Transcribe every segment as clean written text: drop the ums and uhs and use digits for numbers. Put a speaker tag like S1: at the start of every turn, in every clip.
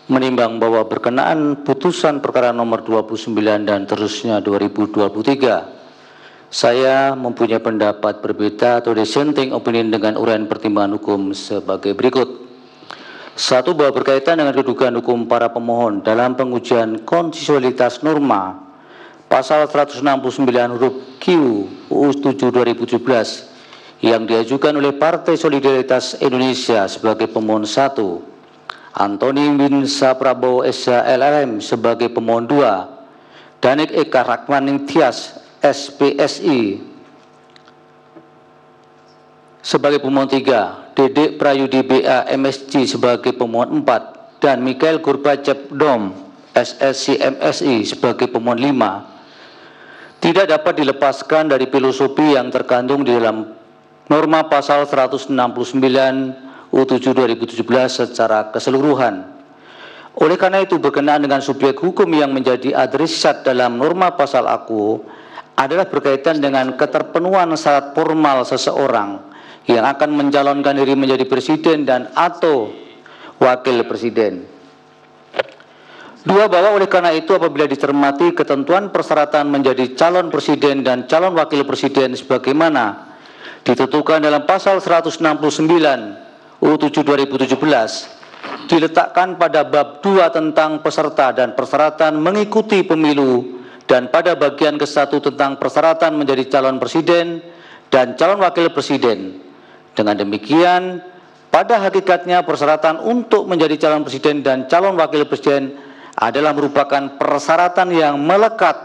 S1: menimbang bahwa berkenaan putusan perkara nomor 29 dan terusnya 2023, saya mempunyai pendapat berbeda atau dissenting opinion dengan uraian pertimbangan hukum sebagai berikut. 1. Bahwa berkaitan dengan kedudukan hukum para pemohon dalam pengujian konstitusionalitas norma pasal 169 huruf Q UU 7 2017 yang diajukan oleh Partai Solidaritas Indonesia sebagai pemohon 1, Antoni bin Prabowo SH LLM sebagai pemohon 2, Danik Eka Rakmaning Tias SPSI sebagai pemohon 3, Dedek Prayudi BA MSC sebagai pemohon 4, dan Mikhail Gorbachev Dom SSC MSI sebagai pemohon 5, tidak dapat dilepaskan dari filosofi yang terkandung di dalam norma pasal 169 U7 2017 secara keseluruhan. Oleh karena itu, berkenaan dengan subjek hukum yang menjadi adresat dalam norma pasal aku adalah berkaitan dengan keterpenuhan syarat formal seseorang yang akan mencalonkan diri menjadi presiden dan atau wakil presiden. 2. Bahwa oleh karena itu apabila dicermati ketentuan persyaratan menjadi calon presiden dan calon wakil presiden sebagaimana ditentukan dalam pasal 169 U7 2017 diletakkan pada bab 2 tentang peserta dan persyaratan mengikuti pemilu dan pada bagian ke-1 tentang persyaratan menjadi calon presiden dan calon wakil presiden. Dengan demikian, pada hakikatnya persyaratan untuk menjadi calon presiden dan calon wakil presiden adalah merupakan persyaratan yang melekat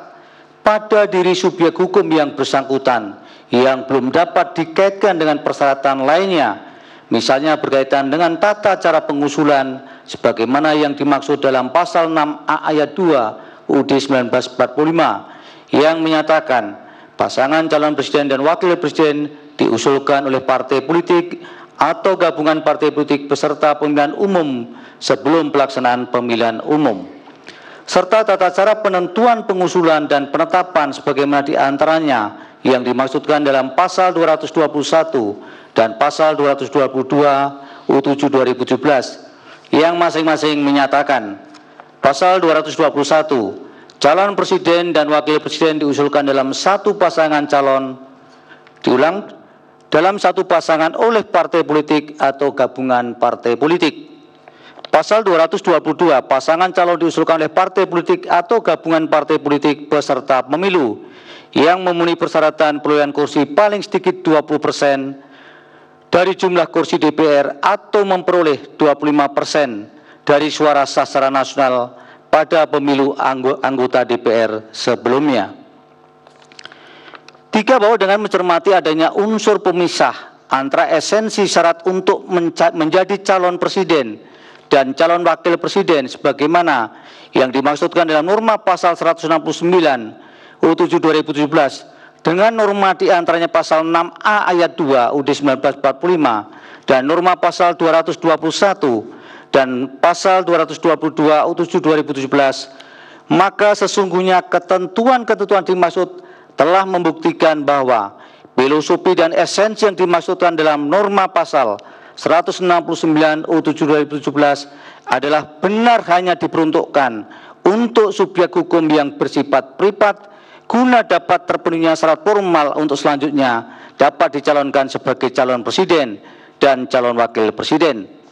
S1: pada diri subjek hukum yang bersangkutan yang belum dapat dikaitkan dengan persyaratan lainnya, misalnya berkaitan dengan tata cara pengusulan sebagaimana yang dimaksud dalam pasal 6A ayat 2 UUD 1945 yang menyatakan pasangan calon presiden dan wakil presiden diusulkan oleh partai politik atau gabungan partai politik beserta pemilihan umum sebelum pelaksanaan pemilihan umum, serta tata cara penentuan pengusulan dan penetapan sebagaimana diantaranya yang dimaksudkan dalam pasal 221 dan pasal 222 U7 2017 yang masing-masing menyatakan pasal 221 calon presiden dan wakil presiden diusulkan dalam satu pasangan calon dalam satu pasangan oleh partai politik atau gabungan partai politik. Pasal 222 pasangan calon diusulkan oleh partai politik atau gabungan partai politik peserta pemilu yang memenuhi persyaratan perolehan kursi paling sedikit 20% dari jumlah kursi DPR atau memperoleh 25% dari suara sah secara nasional pada pemilu anggota DPR sebelumnya. 3. Bahwa dengan mencermati adanya unsur pemisah antara esensi syarat untuk menjadi calon presiden dan calon wakil presiden sebagaimana yang dimaksudkan dalam norma pasal 169 U7 2017 dengan norma diantaranya pasal 6A ayat 2 UUD 1945 dan norma pasal 221 dan pasal 222 U7 2017, maka sesungguhnya ketentuan-ketentuan dimaksud telah membuktikan bahwa filosofi dan esensi yang dimaksudkan dalam norma pasal 169 U7 2017 adalah benar hanya diperuntukkan untuk subjek hukum yang bersifat privat guna dapat terpenuhinya syarat formal untuk selanjutnya dapat dicalonkan sebagai calon presiden dan calon wakil presiden.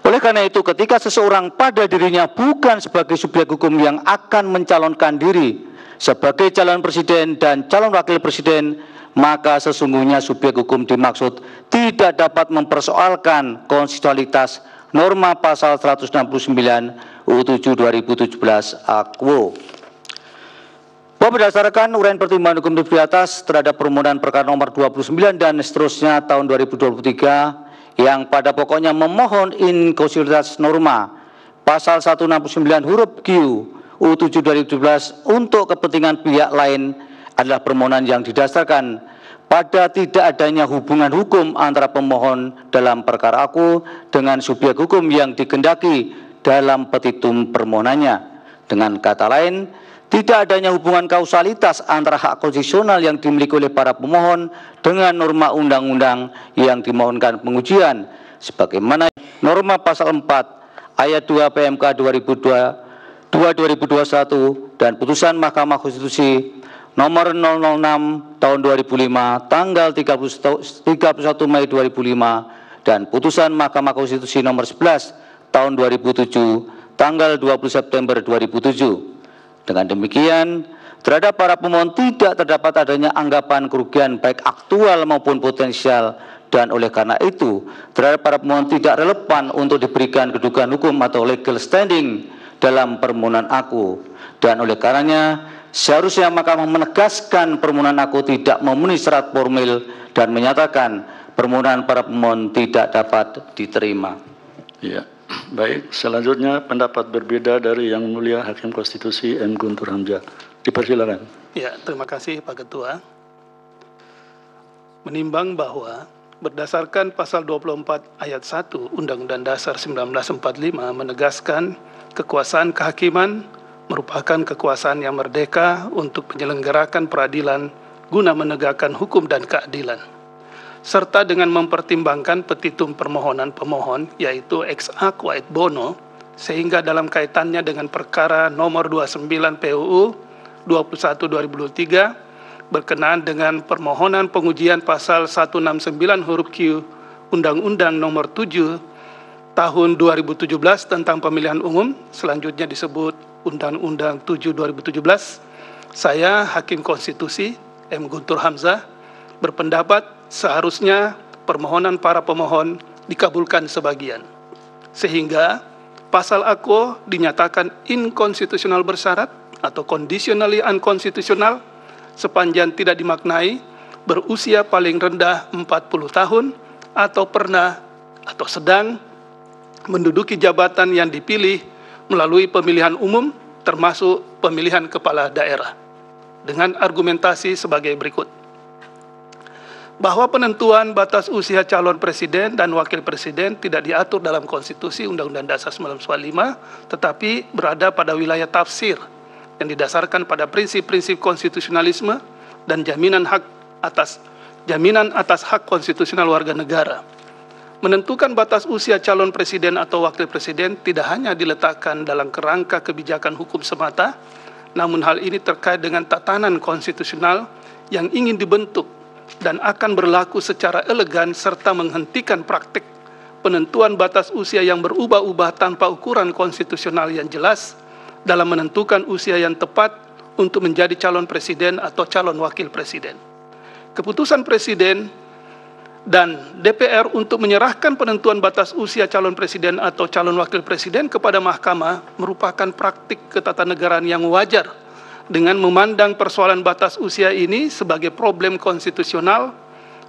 S1: Oleh karena itu, ketika seseorang pada dirinya bukan sebagai subjek hukum yang akan mencalonkan diri sebagai calon presiden dan calon wakil presiden, maka sesungguhnya subjek hukum dimaksud tidak dapat mempersoalkan konstitusionalitas norma pasal 169 U7 2017 Akwo. Bahwa berdasarkan uraian pertimbangan hukum di atas terhadap permohonan perkara nomor 29 dan seterusnya tahun 2023 yang pada pokoknya memohon inkonstitusionalitas norma pasal 169 huruf Q U7 2017 untuk kepentingan pihak lain adalah permohonan yang didasarkan pada tidak adanya hubungan hukum antara pemohon dalam perkara aku dengan subjek hukum yang dikehendaki dalam petitum permohonannya. Dengan kata lain, tidak adanya hubungan kausalitas antara hak konstitusional yang dimiliki oleh para pemohon dengan norma undang-undang yang dimohonkan pengujian sebagaimana norma pasal 4 ayat 2 PMK 2021 dan putusan Mahkamah Konstitusi nomor 006 tahun 2005 tanggal 31 Mei 2005 dan putusan Mahkamah Konstitusi nomor 11 tahun 2007 tanggal 20 September 2007. Dengan demikian, terhadap para pemohon tidak terdapat adanya anggapan kerugian baik aktual maupun potensial, dan oleh karena itu terhadap para pemohon tidak relevan untuk diberikan kedudukan hukum atau legal standing dalam permohonan aku. Dan oleh karenanya seharusnya Mahkamah menegaskan permohonan aku tidak memenuhi syarat formil dan menyatakan permohonan para pemohon tidak dapat diterima.
S2: Ya. Baik, selanjutnya pendapat berbeda dari Yang Mulia Hakim Konstitusi M. Guntur Hamzah. Dipersilakan.
S3: Ya, terima kasih Pak Ketua. Menimbang bahwa berdasarkan pasal 24 ayat 1 Undang-Undang Dasar 1945 menegaskan kekuasaan kehakiman merupakan kekuasaan yang merdeka untuk menyelenggarakan peradilan guna menegakkan hukum dan keadilan, serta dengan mempertimbangkan petitum permohonan pemohon yaitu ex aequo et bono, sehingga dalam kaitannya dengan perkara nomor 29 PUU 21/2023 berkenaan dengan permohonan pengujian pasal 169 huruf Q Undang-Undang nomor 7 tahun 2017 tentang pemilihan umum, selanjutnya disebut Undang-Undang 7 2017, saya Hakim Konstitusi M. Guntur Hamzah berpendapat seharusnya permohonan para pemohon dikabulkan sebagian, sehingga pasal aequo dinyatakan inkonstitusional bersyarat atau conditionally unconstitutional sepanjang tidak dimaknai berusia paling rendah 40 tahun atau pernah atau sedang menduduki jabatan yang dipilih melalui pemilihan umum termasuk pemilihan kepala daerah, dengan argumentasi sebagai berikut. Bahwa penentuan batas usia calon presiden dan wakil presiden tidak diatur dalam konstitusi Undang-Undang Dasar 1945, tetapi berada pada wilayah tafsir yang didasarkan pada prinsip-prinsip konstitusionalisme dan jaminan atas hak konstitusional warga negara. Menentukan batas usia calon presiden atau wakil presiden tidak hanya diletakkan dalam kerangka kebijakan hukum semata, namun hal ini terkait dengan tatanan konstitusional yang ingin dibentuk dan akan berlaku secara elegan serta menghentikan praktik penentuan batas usia yang berubah-ubah tanpa ukuran konstitusional yang jelas dalam menentukan usia yang tepat untuk menjadi calon presiden atau calon wakil presiden. Keputusan Presiden dan DPR untuk menyerahkan penentuan batas usia calon presiden atau calon wakil presiden kepada Mahkamah merupakan praktik ketatanegaraan yang wajar, dengan memandang persoalan batas usia ini sebagai problem konstitusional,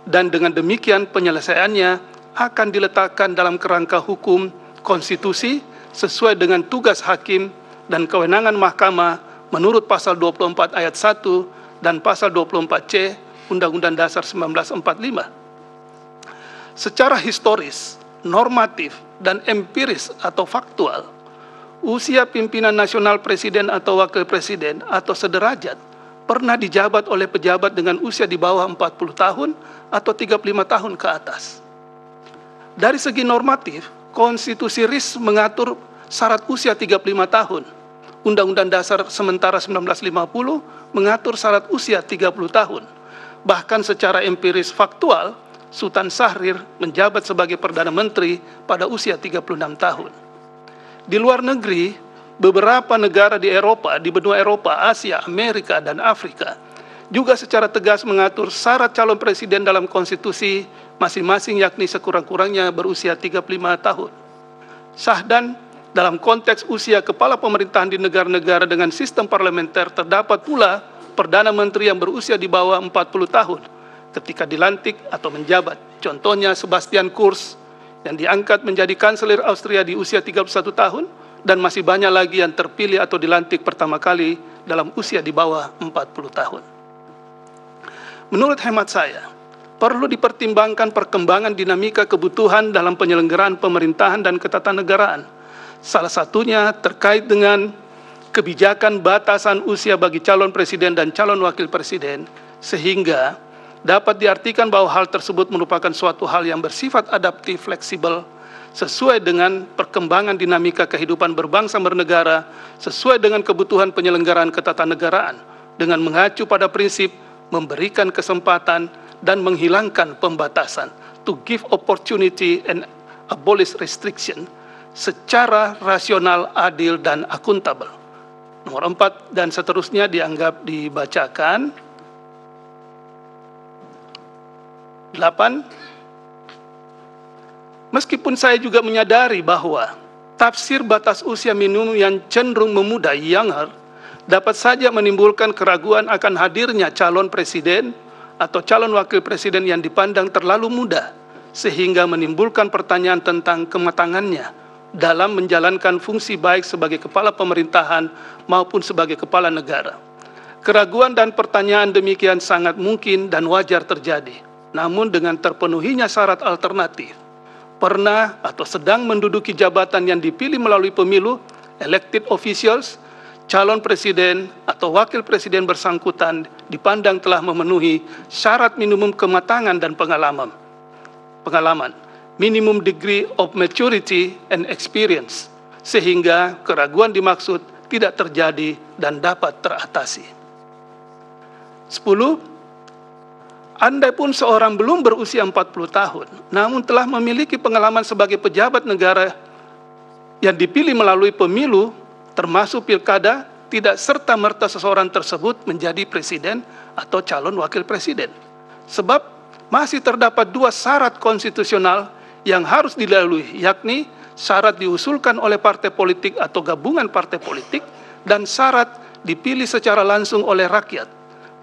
S3: dan dengan demikian penyelesaiannya akan diletakkan dalam kerangka hukum konstitusi sesuai dengan tugas hakim dan kewenangan mahkamah menurut pasal 24 ayat 1 dan pasal 24C Undang-Undang Dasar 1945. Secara historis, normatif, dan empiris atau faktual, usia pimpinan nasional presiden atau wakil presiden atau sederajat pernah dijabat oleh pejabat dengan usia di bawah 40 tahun atau 35 tahun ke atas. Dari segi normatif, konstitusi RIS mengatur syarat usia 35 tahun. Undang-Undang Dasar sementara 1950 mengatur syarat usia 30 tahun. Bahkan secara empiris faktual, Sultan Syahrir menjabat sebagai Perdana Menteri pada usia 36 tahun. Di luar negeri, beberapa negara di Eropa, di benua Eropa, Asia, Amerika, dan Afrika juga secara tegas mengatur syarat calon presiden dalam konstitusi masing-masing, yakni sekurang-kurangnya berusia 35 tahun. Sahdan, dalam konteks usia kepala pemerintahan di negara-negara dengan sistem parlementer, terdapat pula Perdana Menteri yang berusia di bawah 40 tahun ketika dilantik atau menjabat. Contohnya Sebastian Kurz yang diangkat menjadi kanselir Austria di usia 31 tahun, dan masih banyak lagi yang terpilih atau dilantik pertama kali dalam usia di bawah 40 tahun. Menurut hemat saya, perlu dipertimbangkan perkembangan dinamika kebutuhan dalam penyelenggaraan pemerintahan dan ketatanegaraan. Salah satunya terkait dengan kebijakan batasan usia bagi calon presiden dan calon wakil presiden, sehingga dapat diartikan bahwa hal tersebut merupakan suatu hal yang bersifat adaptif, fleksibel, sesuai dengan perkembangan dinamika kehidupan berbangsa bernegara, sesuai dengan kebutuhan penyelenggaraan ketatanegaraan, dengan mengacu pada prinsip memberikan kesempatan dan menghilangkan pembatasan, to give opportunity and abolish restriction, secara rasional, adil, dan akuntabel. Nomor 4 dan seterusnya dianggap dibacakan. 8. Meskipun saya juga menyadari bahwa tafsir batas usia minimum yang cenderung memuda, younger, dapat saja menimbulkan keraguan akan hadirnya calon presiden atau calon wakil presiden yang dipandang terlalu muda, sehingga menimbulkan pertanyaan tentang kematangannya dalam menjalankan fungsi baik sebagai kepala pemerintahan maupun sebagai kepala negara. Keraguan dan pertanyaan demikian sangat mungkin dan wajar terjadi, namun dengan terpenuhinya syarat alternatif, pernah atau sedang menduduki jabatan yang dipilih melalui pemilu, elected officials, calon presiden atau wakil presiden bersangkutan dipandang telah memenuhi syarat minimum kematangan dan pengalaman, minimum degree of maturity and experience, sehingga keraguan dimaksud tidak terjadi dan dapat teratasi. 10. Andai pun seorang belum berusia 40 tahun, namun telah memiliki pengalaman sebagai pejabat negara yang dipilih melalui pemilu, termasuk pilkada, tidak serta-merta seseorang tersebut menjadi presiden atau calon wakil presiden. Sebab masih terdapat 2 syarat konstitusional yang harus dilalui, yakni syarat diusulkan oleh partai politik atau gabungan partai politik dan syarat dipilih secara langsung oleh rakyat.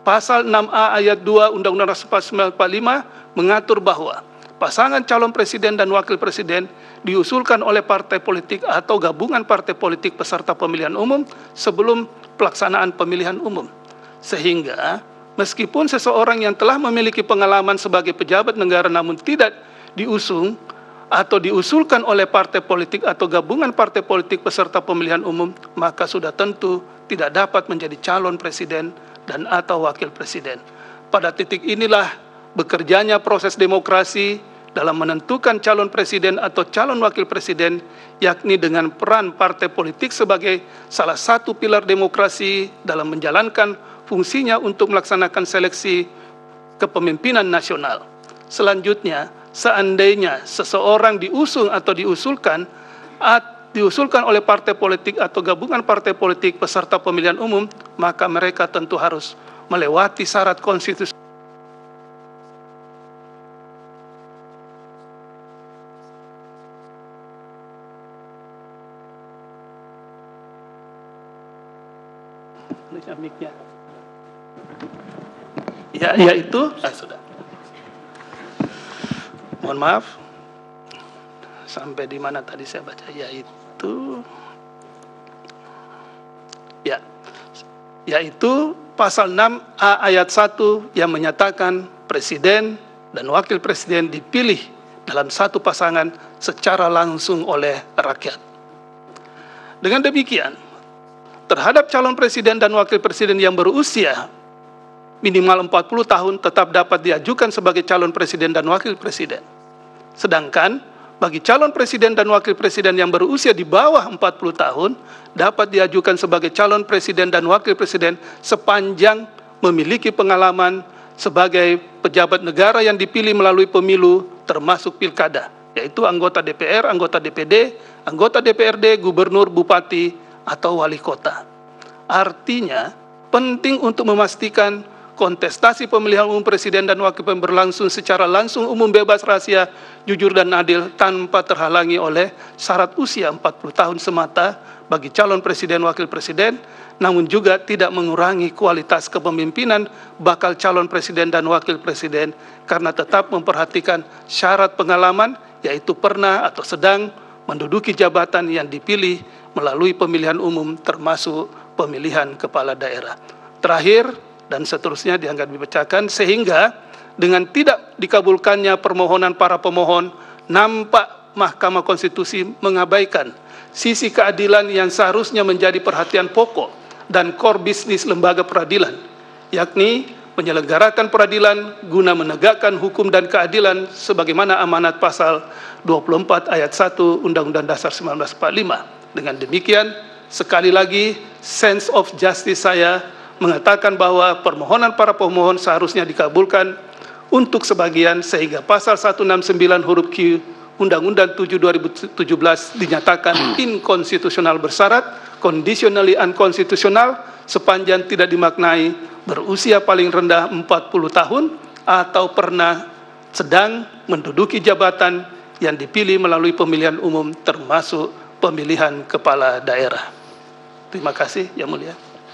S3: Pasal 6A ayat 2 Undang-Undang Dasar 1945 mengatur bahwa pasangan calon presiden dan wakil presiden diusulkan oleh partai politik atau gabungan partai politik peserta pemilihan umum sebelum pelaksanaan pemilihan umum. Sehingga meskipun seseorang yang telah memiliki pengalaman sebagai pejabat negara namun tidak diusung atau diusulkan oleh partai politik atau gabungan partai politik peserta pemilihan umum, maka sudah tentu tidak dapat menjadi calon presiden dan atau wakil presiden. Pada titik inilah bekerjanya proses demokrasi dalam menentukan calon presiden atau calon wakil presiden, yakni dengan peran partai politik sebagai salah satu pilar demokrasi dalam menjalankan fungsinya untuk melaksanakan seleksi kepemimpinan nasional. Selanjutnya, seandainya seseorang diusung atau diusulkan oleh partai politik atau gabungan partai politik peserta pemilihan umum, maka mereka tentu harus melewati syarat konstitusi. Yaitu, sudah. Mohon maaf. Sampai di mana tadi saya baca, yaitu pasal 6A ayat 1 yang menyatakan presiden dan wakil presiden dipilih dalam satu pasangan secara langsung oleh rakyat. Dengan demikian, terhadap calon presiden dan wakil presiden yang berusia minimal 40 tahun tetap dapat diajukan sebagai calon presiden dan wakil presiden. Sedangkan bagi calon presiden dan wakil presiden yang berusia di bawah 40 tahun dapat diajukan sebagai calon presiden dan wakil presiden sepanjang memiliki pengalaman sebagai pejabat negara yang dipilih melalui pemilu termasuk pilkada, yaitu anggota DPR, anggota DPD, anggota DPRD, gubernur, bupati, atau wali kota. Artinya, penting untuk memastikan kontestasi pemilihan umum presiden dan wakil presiden berlangsung secara langsung, umum, bebas, rahasia, jujur, dan adil tanpa terhalangi oleh syarat usia 40 tahun semata bagi calon presiden wakil presiden, namun juga tidak mengurangi kualitas kepemimpinan bakal calon presiden dan wakil presiden karena tetap memperhatikan syarat pengalaman, yaitu pernah atau sedang menduduki jabatan yang dipilih melalui pemilihan umum termasuk pemilihan kepala daerah. Terakhir dan seterusnya dianggap dibacakan, sehingga dengan tidak dikabulkannya permohonan para pemohon, nampak Mahkamah Konstitusi mengabaikan sisi keadilan yang seharusnya menjadi perhatian pokok dan core bisnis lembaga peradilan, yakni menyelenggarakan peradilan guna menegakkan hukum dan keadilan sebagaimana amanat pasal 24 ayat 1 Undang-Undang Dasar 1945. Dengan demikian, sekali lagi, sense of justice saya mengatakan bahwa permohonan para pemohon seharusnya dikabulkan untuk sebagian sehingga pasal 169 huruf Q Undang-Undang 7 2017 dinyatakan inkonstitusional bersyarat, conditionally unconstitutional, sepanjang tidak dimaknai berusia paling rendah 40 tahun atau pernah sedang menduduki jabatan yang dipilih melalui pemilihan umum termasuk pemilihan kepala daerah. Terima kasih, Yang Mulia.